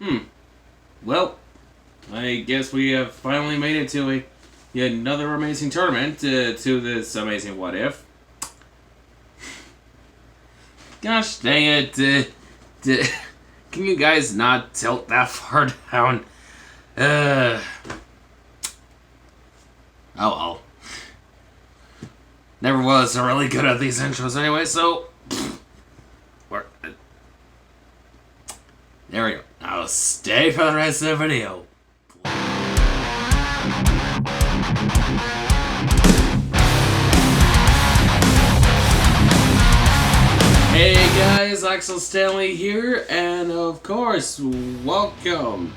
Hmm. Well, I guess we have finally made it to yet another amazing tournament to this amazing what if. Gosh dang it! Can you guys not tilt that far down? Uh. Oh well. Never was really good at these intros anyway, so. There we go. Now stay for the rest of the video. Hey guys, Axel Stanley here, and of course, welcome.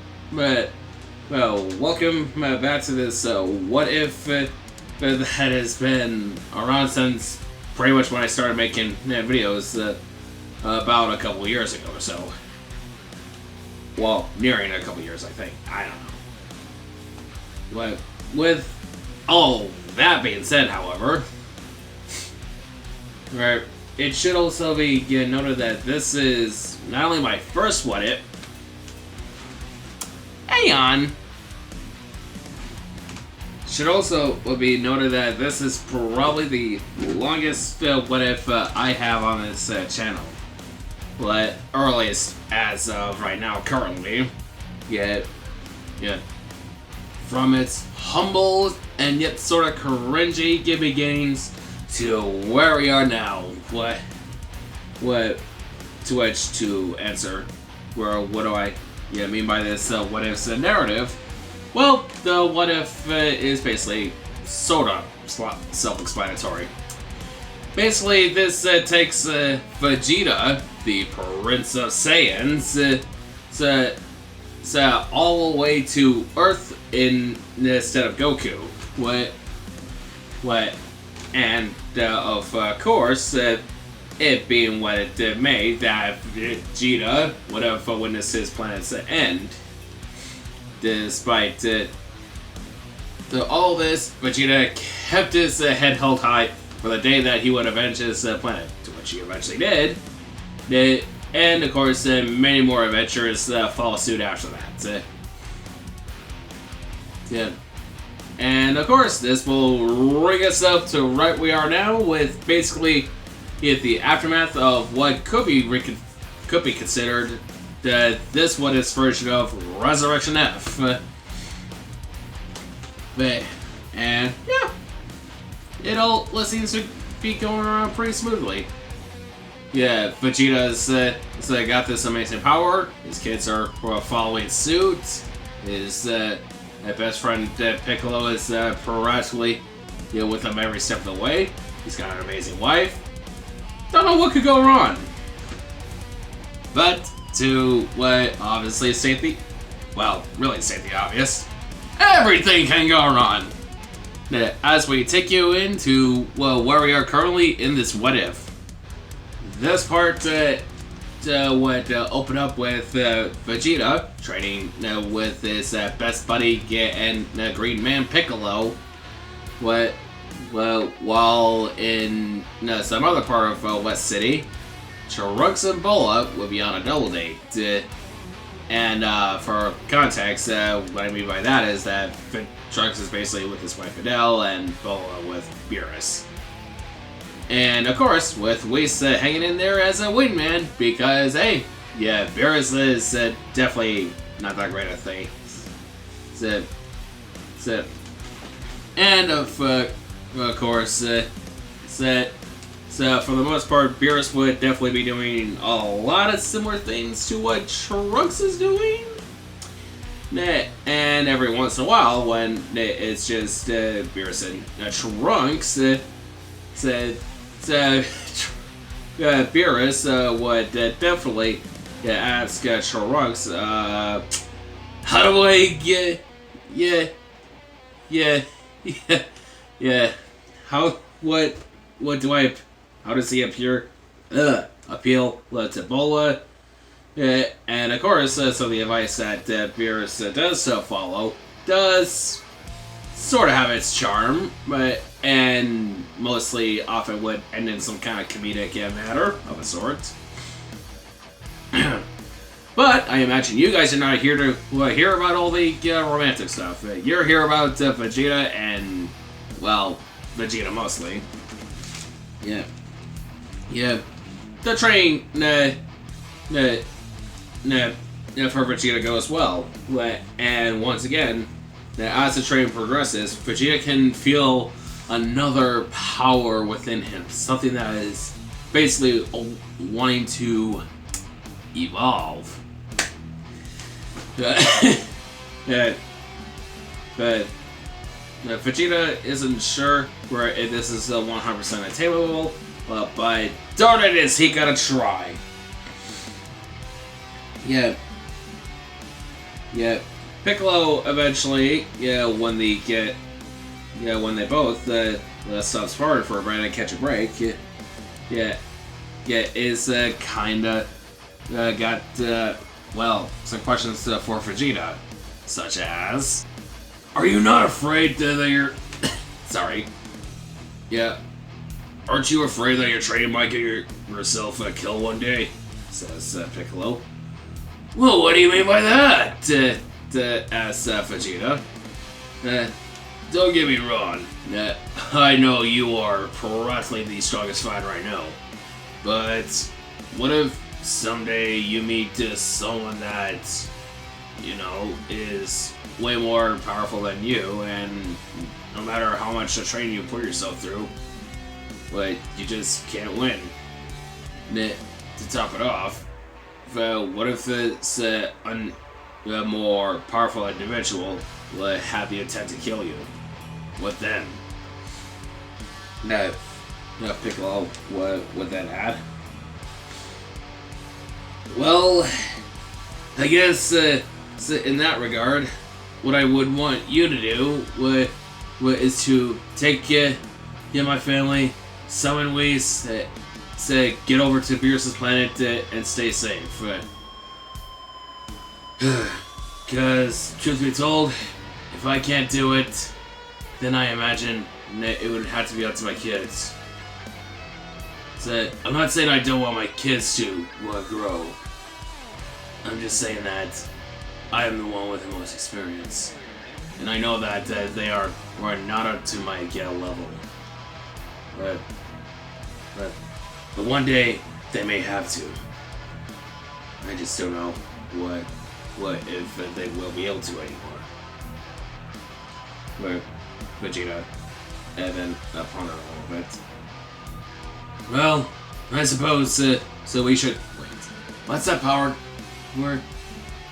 Welcome back to this what if that has been around since pretty much when I started making videos about a couple years ago or so. Well, nearing a couple years, I think. I don't know. But with all that being said, however, right, it should also be noted that this is not only my first what if. Hang on. Should also be noted that this is probably the longest what if I have on this channel. But earliest as of right now, currently, yet from its humble and yet sort of cringy beginnings to where we are now, what to which to answer, what do I mean by this what if narrative? Well, the what if is basically sort of self-explanatory. Basically, this takes Vegeta, the Prince of Saiyans, all the way to Earth instead of Goku. And of course, it being what it made, that Vegeta would have witnessed his planet's end. Despite all this, Vegeta kept his head held high for the day that he would avenge his planet, to which he eventually did. And of course, many more adventures follow suit after that. And of course, this will bring us up to right we are now, with basically the aftermath of what could be considered this what is version of Resurrection F. And yeah, it all seems to be going around pretty smoothly. Yeah, Vegeta's got this amazing power. His kids are following suit. His best friend Piccolo is practically with him every step of the way. He's got an amazing wife. Don't know what could go wrong. But to obviously state the obvious, everything can go wrong. As we take you into where we are currently in this what if. This part would open up with Vegeta training with his best buddy and Green Man Piccolo. While in some other part of West City, Trunks and Bola would be on a double date. And for context, what I mean by that is that Trunks is basically with his wife Adele and Bola with Beerus. And of course, with Whis hanging in there as a wingman, because hey, Beerus is definitely not that great a thing. And of course, so for the most part, Beerus would definitely be doing a lot of similar things to what Trunks is doing. And every once in a while, when it's just Beerus and Trunks, Beerus would definitely ask Trunks, how do I get, how does he appeal to Bola? And of course, so the advice that Beerus does follow does sort of have its charm, and mostly often would end in some kind of comedic matter of a sort. But I imagine you guys are not here to hear about all the romantic stuff. You're here about Vegeta and, well, Vegeta mostly. Yeah. Yeah. The training for Vegeta goes well. And once again, as the training progresses, Vegeta can feel another power within him. Something that is basically wanting to evolve. But Vegeta isn't sure where this is 100% attainable, but darn it is he gonna try. Yeah. Piccolo eventually, when they both stop sparring for a bit and catch a break, is kinda got some questions for Vegeta, such as, are you not afraid that you're sorry? Yeah. Aren't you afraid that your training might get yourself a kill one day? Says Piccolo. Well, what do you mean by that? Asks Vegeta. Don't get me wrong. I know you are probably the strongest fighter I know. But what if someday you meet someone that, is way more powerful than you, and no matter how much training you put yourself through, but you just can't win. To top it off, what if it's a more powerful individual will have the intent to kill you? What then? No, Piccolo, what would that add? Well, I guess in that regard, what I would want you to do is to take my family, summon Whis, get over to Beerus's planet and stay safe. Because, truth be told, if I can't do it, then I imagine it would have to be up to my kids. So, I'm not saying I don't want my kids to grow. I'm just saying that I am the one with the most experience. And I know that they are not up to my level. But one day, they may have to. I just don't know what if they will be able to anymore. But Vegeta and then pondered a little bit. Well, I suppose so we should wait. What's that power word?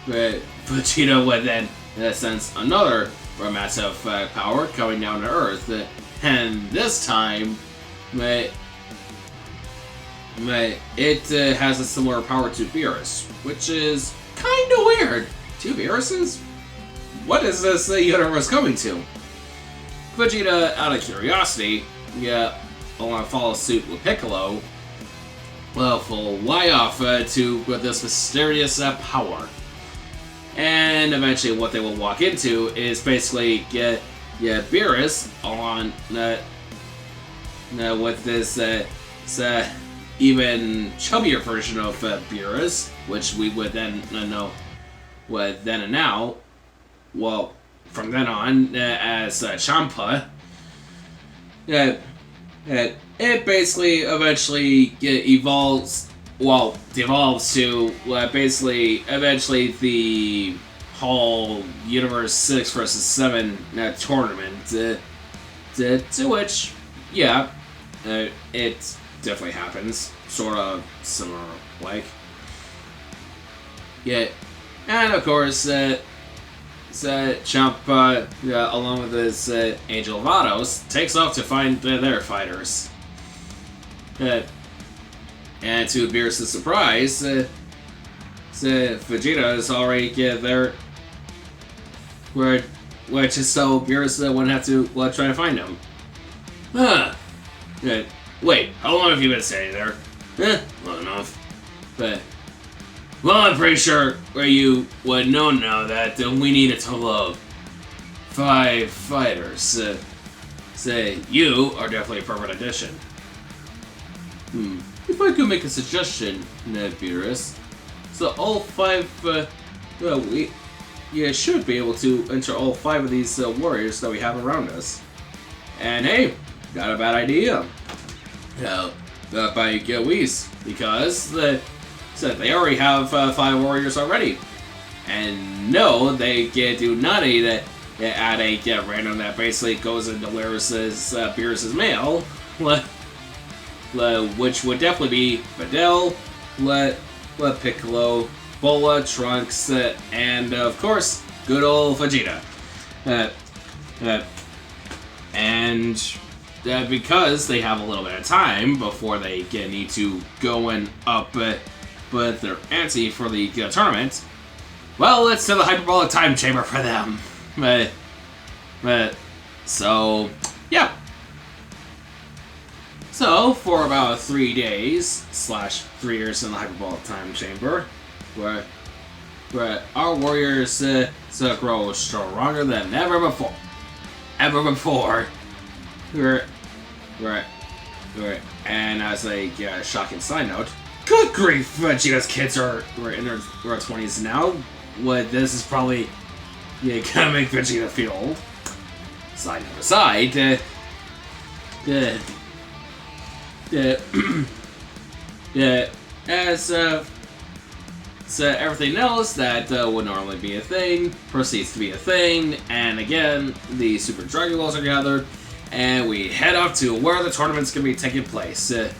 Vegeta would then sense another massive power coming down to Earth, and this time, it has a similar power to Beerus, which is kind of weird. Two Beeruses? What is this universe coming to? Vegeta, out of curiosity, want to follow suit with Piccolo, will fly off to this mysterious power. And eventually what they will walk into is basically Beerus on with this even chubbier version of Beerus, which we would then know then and now, well, from then on, as Champa. It basically eventually devolves to basically eventually the whole Universe 6 versus 7 tournament, to which, it definitely happens, sort of similar like. And of course, Champa, along with his Angel Vados, takes off to find their fighters. And to Beerus' surprise, Vegeta is already there, which is so Beerus wouldn't have to try to find him. Wait, how long have you been standing there? Long enough. Well, I'm pretty sure you would know now that we need a total of 5 fighters. You are definitely a perfect addition. If I could make a suggestion, Beerus, So all 5, we should be able to enter all 5 of these warriors that we have around us. And hey, got a bad idea. By Whis, because they already have 5 warriors already. And no, they do not need to add a random that basically goes into Beerus' mail, which would definitely be Videl, Piccolo, Bola, Trunks, and of course, good old Vegeta. And because they have a little bit of time before they need to go and up but their ante for the tournament, well, let's set the hyperbolic time chamber for them. So, yeah. So, for about 3 days, / 3 years in the hyperbolic time chamber, where our warriors grow stronger than ever before. And as a shocking side note, good grief, Vegeta's kids are in their 20s now. This is probably gonna make Vegeta feel old. Side note aside, as everything else that would normally be a thing proceeds to be a thing, and again, the Super Dragon Balls are gathered, and we head off to where the tournament's gonna be taking place. The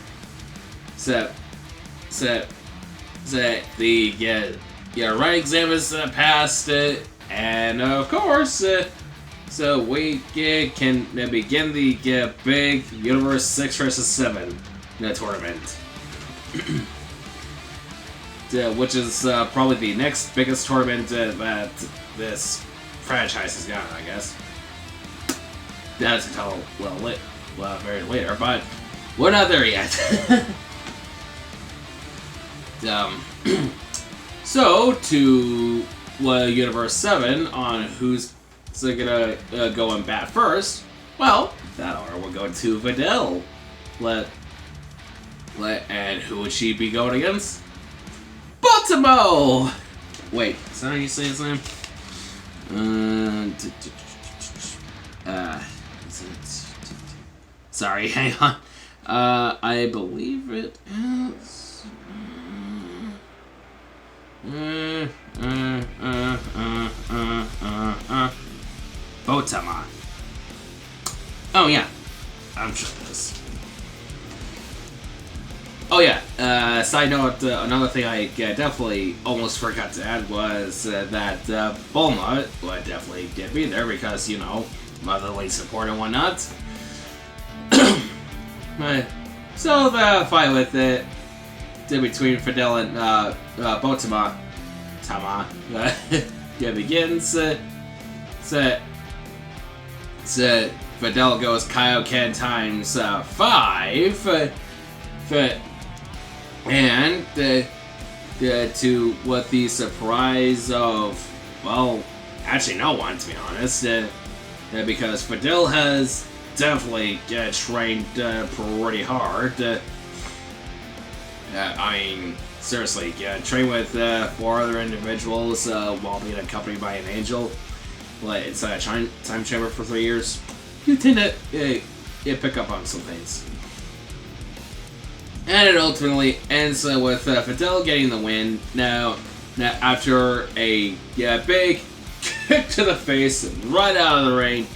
right exam is passed, and of course, so we can begin the big Universe 6 vs 7 tournament. Which is probably the next biggest tournament that this franchise has got, I guess. That's until very later, but we're not there yet. So to Universe 7 on who's gonna go and bat first. Well, that order will go to Videl. And who would she be going against? Baltimore! Wait, is that how you say his name? Sorry, hang on. I believe it is... Botama. Oh yeah, I'm sure it is. Oh yeah, side note, another thing I definitely almost forgot to add was that Bulma would definitely be there because, you know, motherly support and whatnot. So the fight with it between Fidel and Botama begins. Fidel goes Kaioken times 5. And to what the surprise of, well, actually no one, to be honest, because Fidel has definitely trained pretty hard. I mean, seriously, train with 4 other individuals while being accompanied by an angel, inside a time chamber for 3 years. You tend to pick up on some things. And it ultimately ends with Fidel getting the win. Now after a big kick to the face right out of the ring,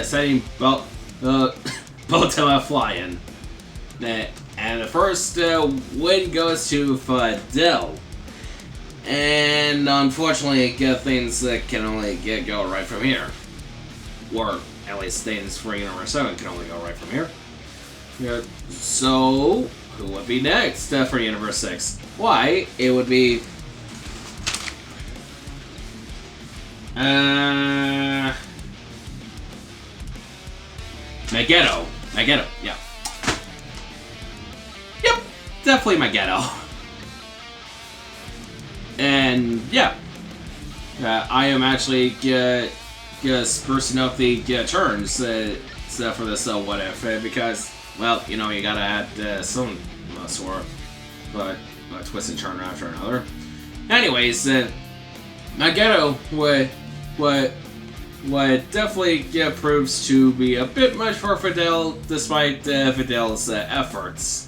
sending Botama flying. And the first win goes to Fidel. And unfortunately, things can only go right from here. Or at least things for Universe 7 can only go right from here. So, who would be next for Universe 6? Why, it would be... Megiddo, yeah. Yep, definitely Megiddo. And, yeah. I am actually sprucing up the turns for this what if, because, well, you know, you gotta add some sort of twist and turn after another. Anyways, Magneto what definitely proves to be a bit much for Fidel, despite Fidel's efforts.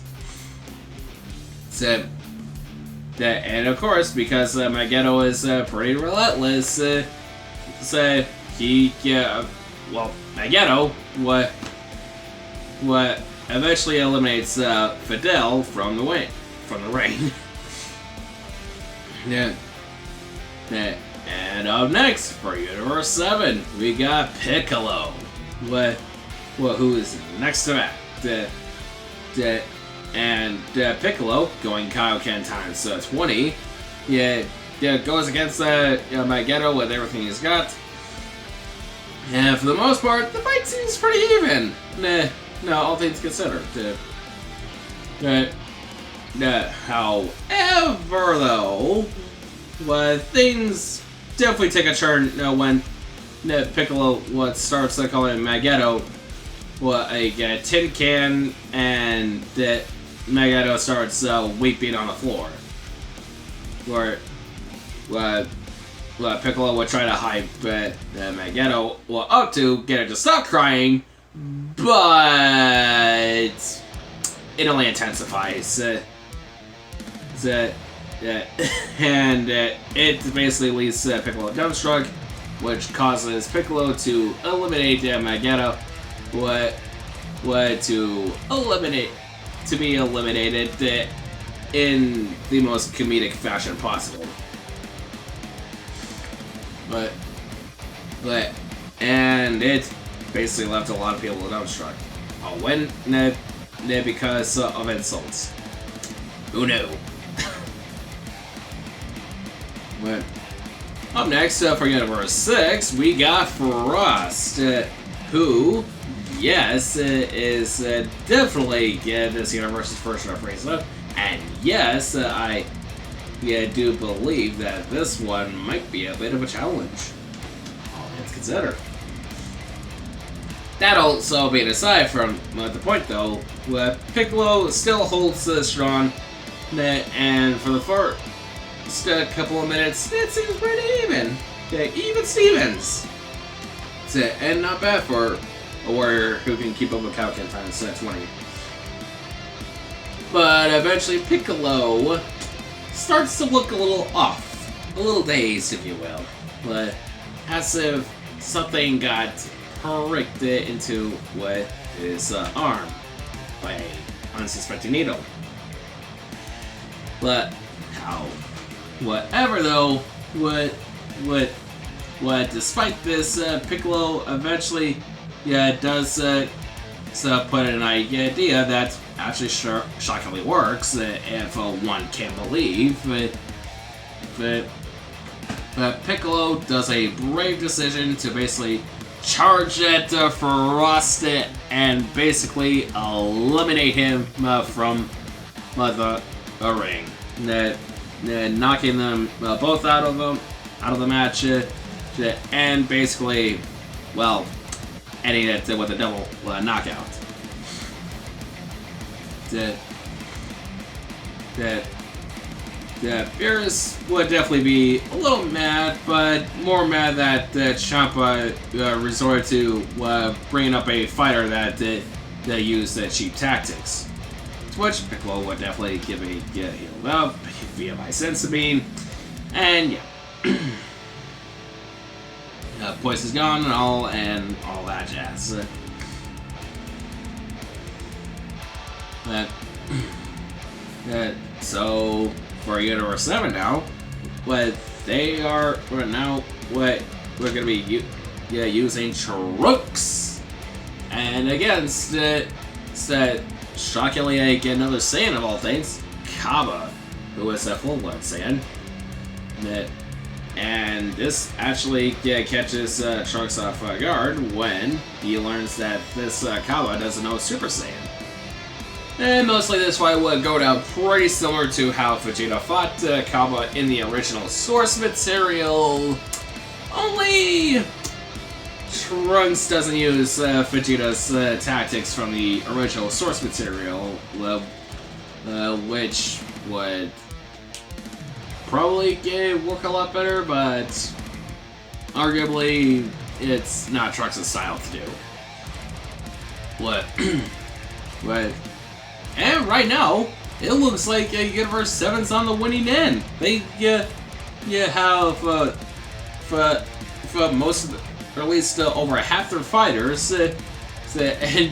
And of course, because Magneto is pretty relentless, Magneto what eventually eliminates Fidel from the ring. Yeah. And up next for Universe 7, we got Piccolo. Who is next to that? And Piccolo, going Kaioken times 20, goes against Magneto with everything he's got. And for the most part, the fight seems pretty even. All things considered. However, though, things definitely take a turn when Piccolo starts calling Magneto a tin can, and that Magneto starts weeping on the floor. Where Piccolo would try to hype Magneto up to get her to stop crying, but it only intensifies. And it basically leads Piccolo dumbstruck, which causes Piccolo to eliminate Magneto, to be eliminated in the most comedic fashion possible. And it basically left a lot of people dumbstruck. When? Because of insults. Who knew? But up next for Universe 6, we got Frost, who, yes, is definitely this universe's first Frieza, and yes, I do believe that this one might be a bit of a challenge. All things considered. That also being aside from the point, though, Piccolo still holds strong, and for the first couple of minutes, it seems pretty even. Even Stevens. And not bad for a warrior who can keep up with Kaioken times 20. But eventually Piccolo starts to look a little off. A little dazed, if you will. But as if something got pricked into his arm by an unsuspecting needle. But whatever though, despite this, Piccolo eventually does put in an idea that actually shockingly works, if one can believe. But Piccolo does a brave decision to basically charge at Frost and basically eliminate him from the ring, knocking them both out of the match, and basically, ending it with a double knockout. Beerus would definitely be a little mad, but more mad that Ciampa resorted to bringing up a fighter that used cheap tactics. To which Piccolo would definitely give a healed up via my Sensimine, and poison's gone and all that jazz. So for Universe 7 now, we're gonna be using Trunks, and against shockingly another Saiyan of all things, Kaba, who is a full-blood Saiyan. And this actually catches Trunks off guard when he learns that this Kaba doesn't know Super Saiyan. And mostly this fight would go down pretty similar to how Vegeta fought Kaba in the original source material. Only Trunks doesn't use Vegeta's tactics from the original source material, which would probably work a lot better, but arguably it's not Trunks' style to do. What? But and right now it looks like Universe 7's on the winning end. They have for most of the, or at least over half their fighters. And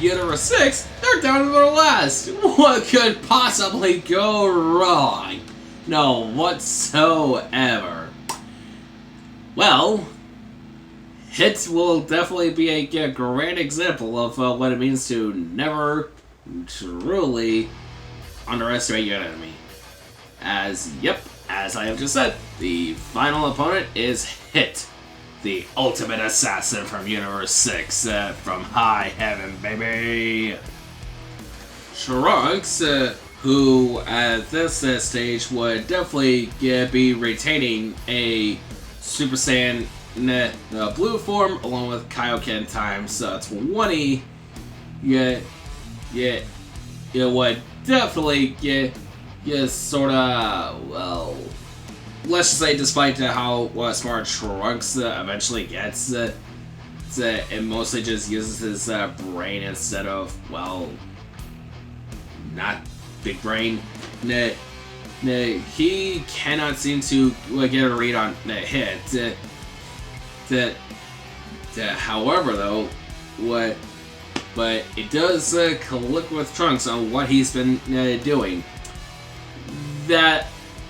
Universe 6, they're down to their last. What could possibly go wrong? No, whatsoever. Well, Hit will definitely be a great example of what it means to never truly underestimate your enemy. As I have just said, the final opponent is Hit, the ultimate assassin from Universe 6, from high heaven, baby! Trunks, who at this stage would definitely be retaining a Super Saiyan blue form along with Kaioken times 20, it would definitely sorta, well, let's just say, despite how smart Trunks eventually gets, it mostly just uses his brain instead of, well, not big brain. He cannot seem to get a read on Hit. However, though, but it does click with Trunks on what he's been doing.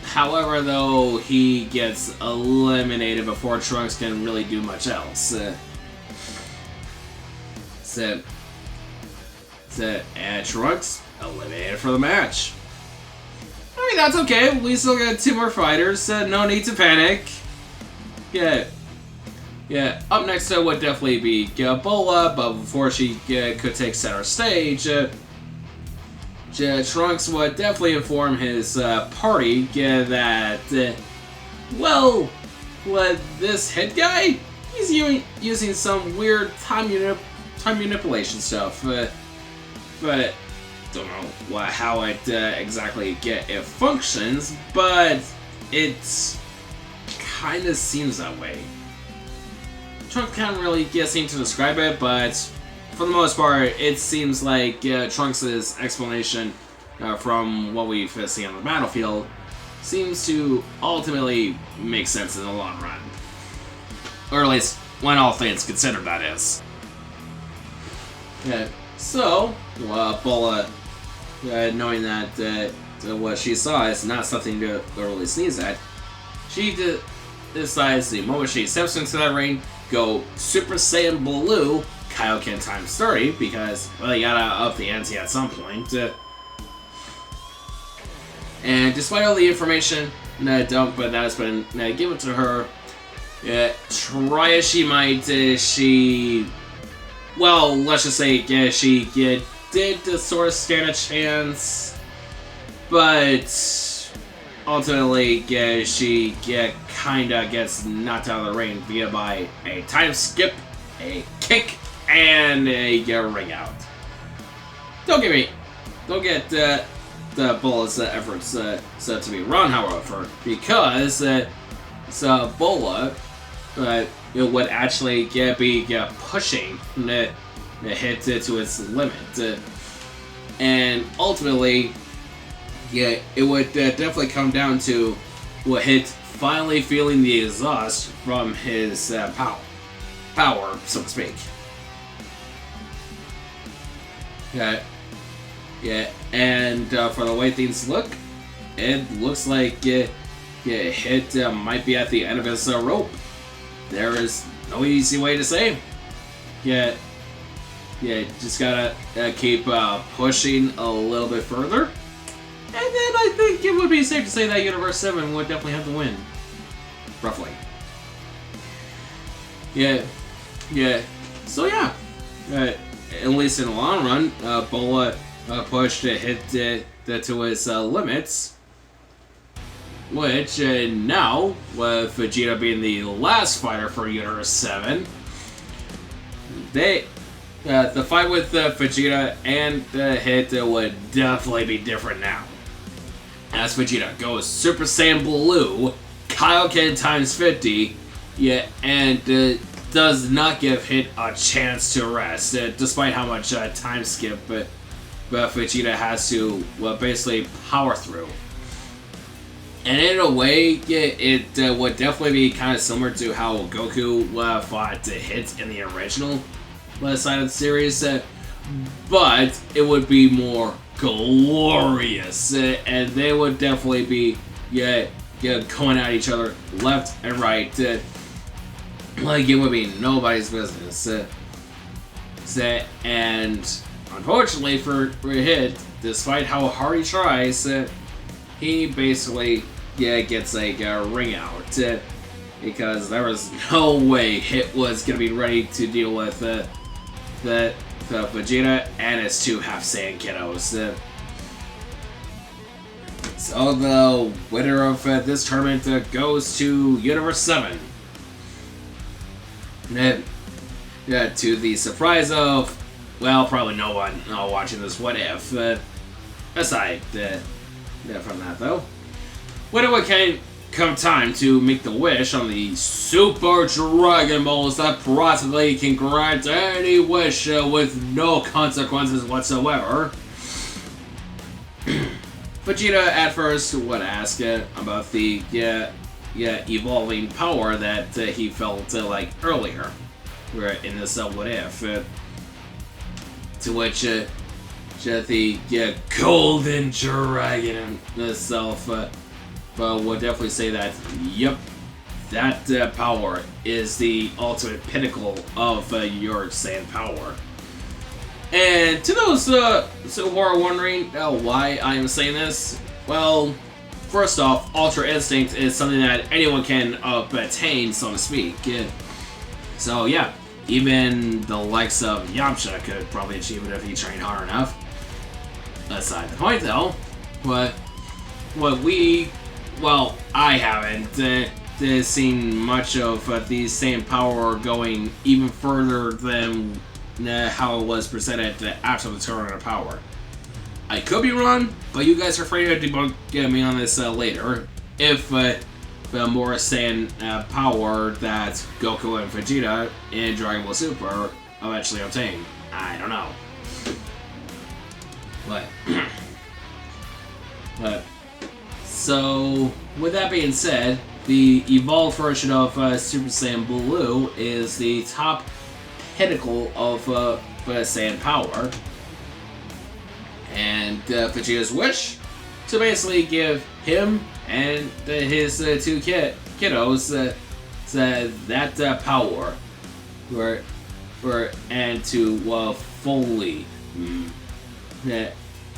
However, though, he gets eliminated before Trunks can really do much else. And Trunks eliminated for the match. I mean, that's okay. We still got 2 more fighters. No need to panic. Yeah. Up next would definitely be Bola, but before she could take center stage, Trunks would definitely inform his party that, well, this Hit guy, he's using some weird time manipulation stuff, but don't know how it exactly it functions, but it kind of seems that way. Trunks can't really seem to describe it, but for the most part, it seems like Trunks' explanation from what we've seen on the battlefield seems to ultimately make sense in the long run. Or at least, when all things considered, that is. So, Bola, knowing that what she saw is not something to really sneeze at, she decides the moment she steps into that ring, go Super Saiyan Blue, Kaioken times 30, because, well, you gotta up the ante at some point. And despite all the information that has been given to her, try as she might, well, let's just say, she did sort of stand a chance, but ultimately, she kinda gets knocked out of the ring by a time skip, a kick, and a ring out. Don't get the Bola's efforts to be wrong, however, because Bola would actually be pushing the Hit to its limit, and ultimately, it would definitely come down to Hit finally feeling the exhaust from his power, so to speak. And for the way things look, it looks like Hit might be at the end of his rope. There is no easy way to say. Just gotta keep pushing a little bit further. And then I think it would be safe to say that Universe 7 would definitely have to win. Roughly. So yeah. At least in the long run, Bola pushed Hit to his limits. Which, now, with Vegeta being the last fighter for Universe 7, the fight with Vegeta and Hit would definitely be different now. as Vegeta goes Super Saiyan Blue, Kaioken times 50, yeah, and does not give Hit a chance to rest, despite how much time skip Vegeta has to basically power through. And in a way, yeah, it would definitely be kind of similar to how Goku fought Hit in the original side of the series, but it would be more glorious, and they would definitely be going at each other left and right, like it would be nobody's business. And unfortunately for Hit, despite how hard he tries, he basically gets a ring out, because there was no way Hit was gonna be ready to deal with the Vegeta and his two Half Saiyan kiddos. So the winner of this tournament goes to Universe 7. To the surprise of, well, probably no one watching this What If. Aside from that, though, when it can come time to make the wish on the Super Dragon Balls that practically can grant any wish with no consequences whatsoever, Vegeta at first would ask about the evolving power that he felt like earlier in this What If, to which the Golden Dragon itself would definitely say that, yep, that power is the ultimate pinnacle of your Saiyan power. And to those who are wondering why I am saying this, well, first off, Ultra Instinct is something that anyone can attain, so to speak. So yeah, even the likes of Yamcha could probably achieve it if he trained hard enough. Aside the point, though, I haven't seen much of the same power going even further than how it was presented after the Tournament of Power. I could be wrong, but you guys are free to debunk me on this later. If the more Saiyan power that Goku and Vegeta in Dragon Ball Super eventually obtain. I don't know. But so, with that being said, the evolved version of Super Saiyan Blue is the top pinnacle of Saiyan power. And Vegeta's wish to basically give him and his two kiddos that power, and to fully,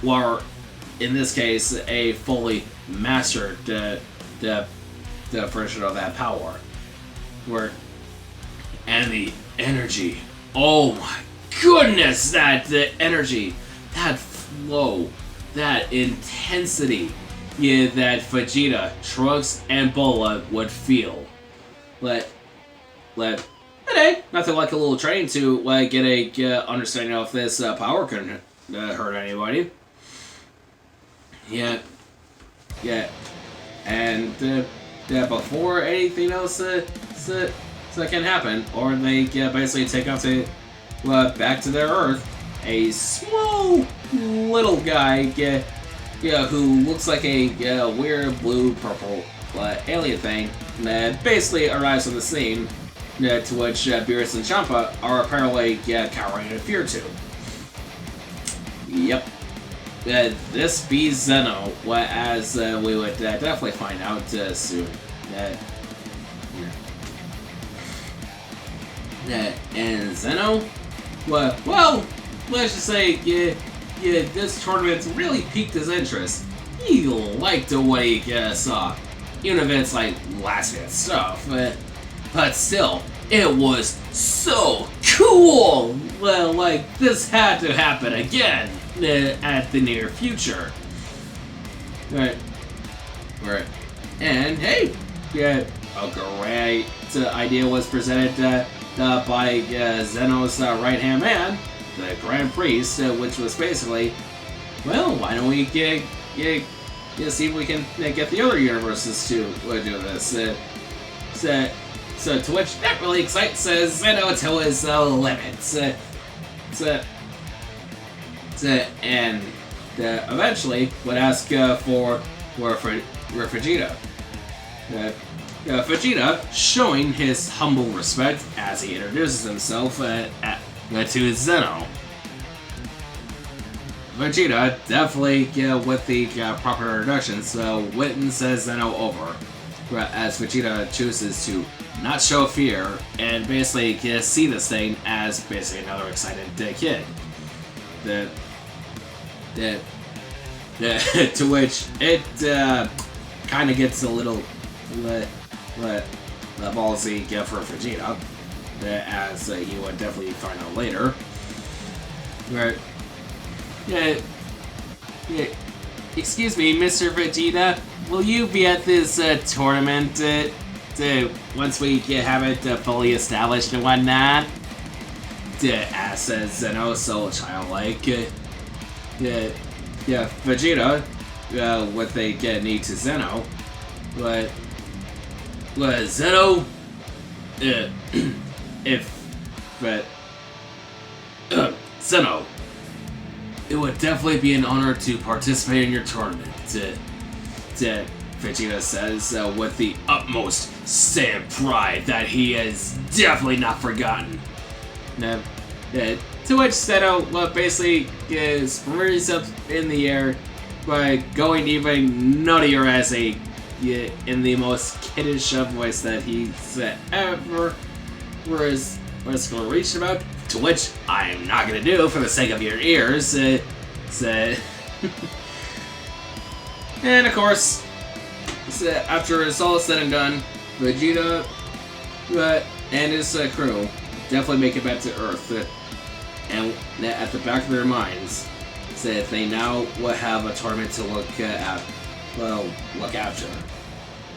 or in this case, a fully mastered the version of that power, and the energy. Oh my goodness, the energy, that flow, that intensity, that Vegeta, Trunks, and Bola would feel. Hey, nothing like a little training to get a understanding of this power couldn't hurt anybody. Yeah, and before anything else can happen, or they basically take off to back to their Earth, a small little guy who looks like a weird blue-purple alien thing basically arrives on the scene, to which Beerus and Champa are apparently cowering in fear to. Yep. This be Zeno, as we would definitely find out soon. And Zeno, well, let's just say, this tournament really piqued his interest. He liked what he saw, even if it's like last-minute stuff. But still, it was so cool. Well, like, this had to happen again at the near future. Right. And hey, a great idea was presented by Zeno's right-hand man, the Grand Priest, which was basically, well, why don't we see if we can get the other universes to do this. So to which that really excites Zeno to his limits. And eventually would ask for Vegeta. Vegeta showing his humble respect as he introduces himself to Zeno. Vegeta definitely with the proper introduction, so wins Zeno over, as Vegeta chooses to not show fear and basically see this thing as basically another excited kid. To which it kind of gets a little ballsy for Vegeta, as he would definitely find out later. Right. Excuse me, Mr. Vegeta. Will you be at this tournament once we have it fully established and whatnot? Asks Zeno, so childlike. Vegeta with a knee to Zeno, but Zeno, Zeno, it would definitely be an honor to participate in your tournament. Vegeta says with the utmost Saiyan pride that he has definitely not forgotten. To which Zeno basically springs up in the air by going even nuttier as in the most kiddish voice that he's ever was reached about. To which I am not gonna do for the sake of your ears. And of course, after it's all said and done, Vegeta and his crew definitely make it back to Earth. And at the back of their minds, that they now will have a tournament to look after,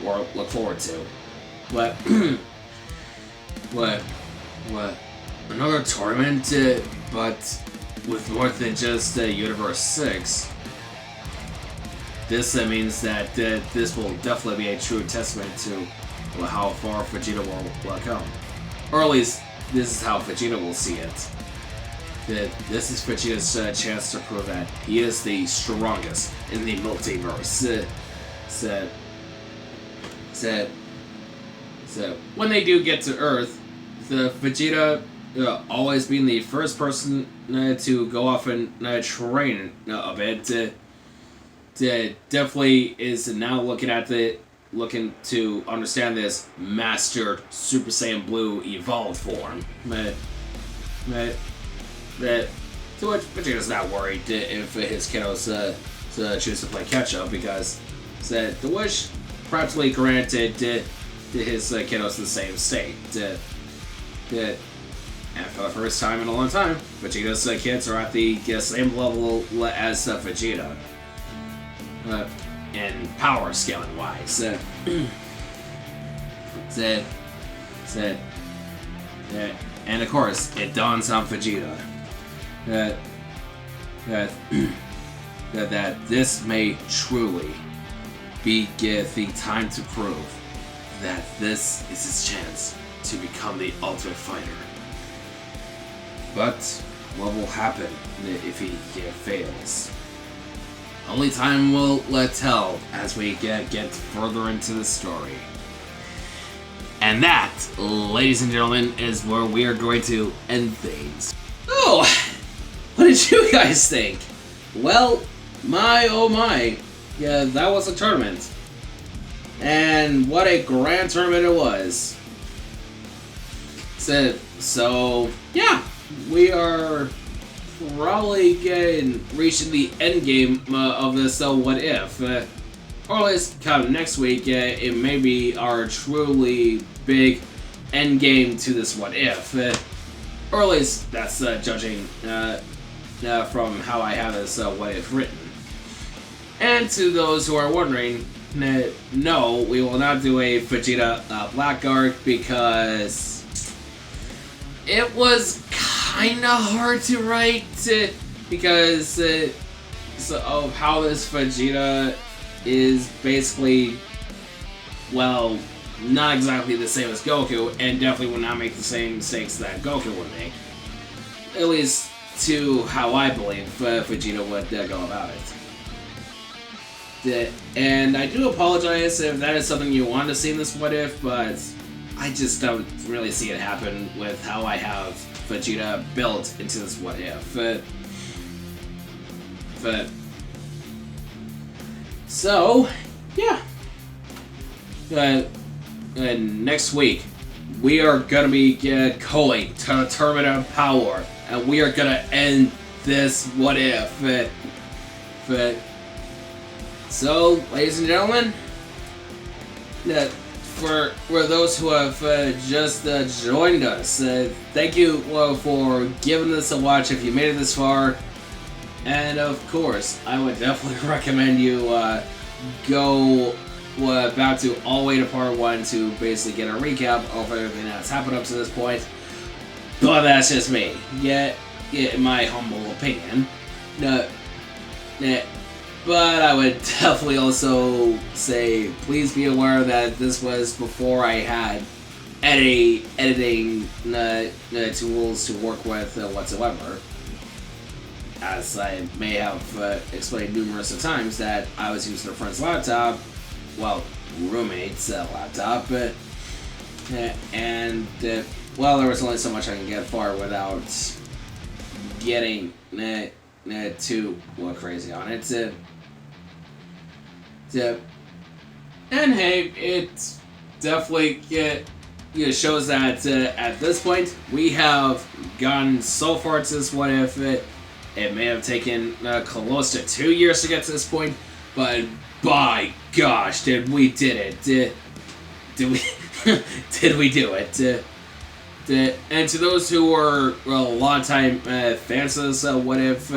or look forward to. What? Another tournament, but with more than just Universe 6. This means that this will definitely be a true testament to how far Vegeta will come. Or at least, this is how Vegeta will see it. This is Vegeta's chance to prove that he is the strongest in the multiverse. So when they do get to Earth, the Vegeta always being the first person to go off and train a bit, definitely is now looking to understand this mastered Super Saiyan Blue evolved form. To which Vegeta's not worried if his kiddos choose to play catch up, because the wish practically granted to his kiddos the same state. And for the first time in a long time, Vegeta's kids are at the same level as Vegeta. And power scaling wise. And of course, it dawns on Vegeta that this may truly be the time to prove that this is his chance to become the ultimate fighter. But what will happen if he fails? Only time will tell as we get further into the story. And that, ladies and gentlemen, is where we are going to end things. Oh, what did you guys think? Well, my oh my, yeah, that was a tournament. And what a grand tournament it was. So yeah, we are probably reaching the end game of this what if. Or at least come next week, it may be our truly big end game to this what if. Or at least that's judging from how I have this what if written. And to those who are wondering, no, we will not do a Vegeta Black Arc because it was kind of hard to write because of how this Vegeta is basically, well, not exactly the same as Goku, and definitely would not make the same mistakes that Goku would make. At least to how I believe Vegeta would go about it. And I do apologize if that is something you want to see in this What If, but I just don't really see it happen with how I have Vegeta built into this What If. But so, yeah. And next week, we are gonna be going to the Tournament of Power, and we are gonna end this What If. But so, ladies and gentlemen, for those who have just joined us, thank you for giving this a watch if you made it this far. And of course, I would definitely recommend you go back to all the way to part 1 to basically get a recap of everything that's happened up to this point. But that's just me. Yeah, in my humble opinion. But I would definitely also say, please be aware that this was before I had editing tools to work with whatsoever. As I may have explained numerous of times that I was using a friend's laptop, well, roommate's laptop, and well, there was only so much I can get far without getting too crazy on it. And hey, it definitely shows that at this point we have gone so far to this What If. It may have taken close to 2 years to get to this point, but by gosh, did we it? Did we did we do it? And to those who are long-time fans of this What If,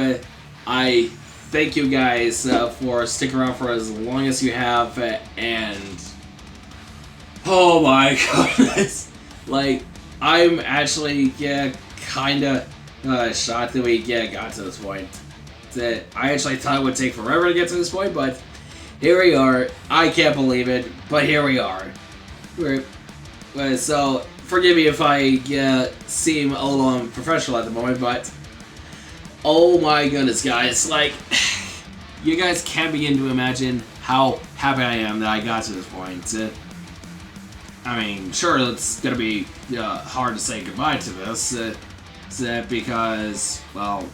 I thank you guys for sticking around for as long as you have, and oh my goodness, like, I'm actually kinda shocked that we got to this point. That I actually thought it would take forever to get to this point, but here we are. I can't believe it, but here we are. So forgive me if I seem a little unprofessional at the moment, but oh my goodness, guys! Like, you guys can't begin to imagine how happy I am that I got to this point. I mean, sure, it's gonna be hard to say goodbye to this. Because, well,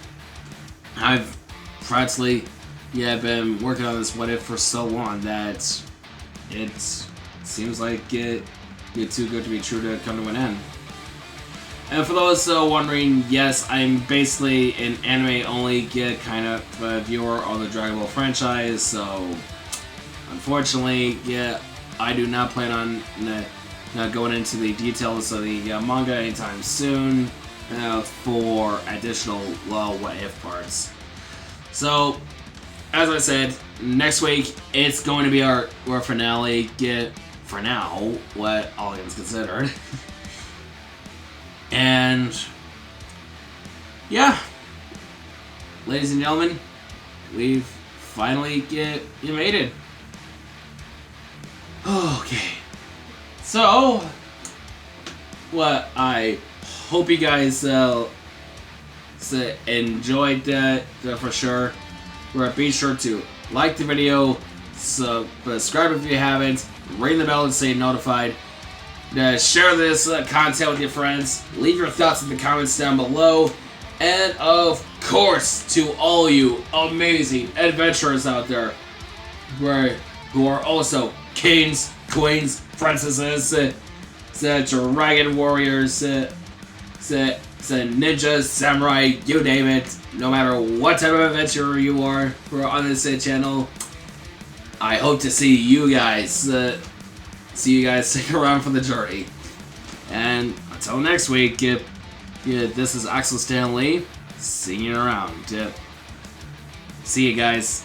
I've practically been working on this What If for so long that it seems like it's too good to be true to come to an end. And for those wondering, yes, I'm basically an anime-only kind of viewer of the Dragon Ball franchise, so unfortunately, I do not plan on going into the details of the manga anytime soon. For additional What If parts. So, as I said, next week it's going to be our finale. For now, what all things considered. And yeah, ladies and gentlemen, we've finally made it. Okay, so what I hope you guys enjoyed that for sure. Be sure to like the video, subscribe if you haven't, ring the bell and stay notified. Share this content with your friends. Leave your thoughts in the comments down below. And of course, to all you amazing adventurers out there who are also kings, queens, princesses, dragon warriors, ninjas, samurai, you name it. No matter what type of adventurer you are on this channel, I hope to see you guys. Stick around for the journey. And until next week, this is Axel Stanley. See you around. See you guys.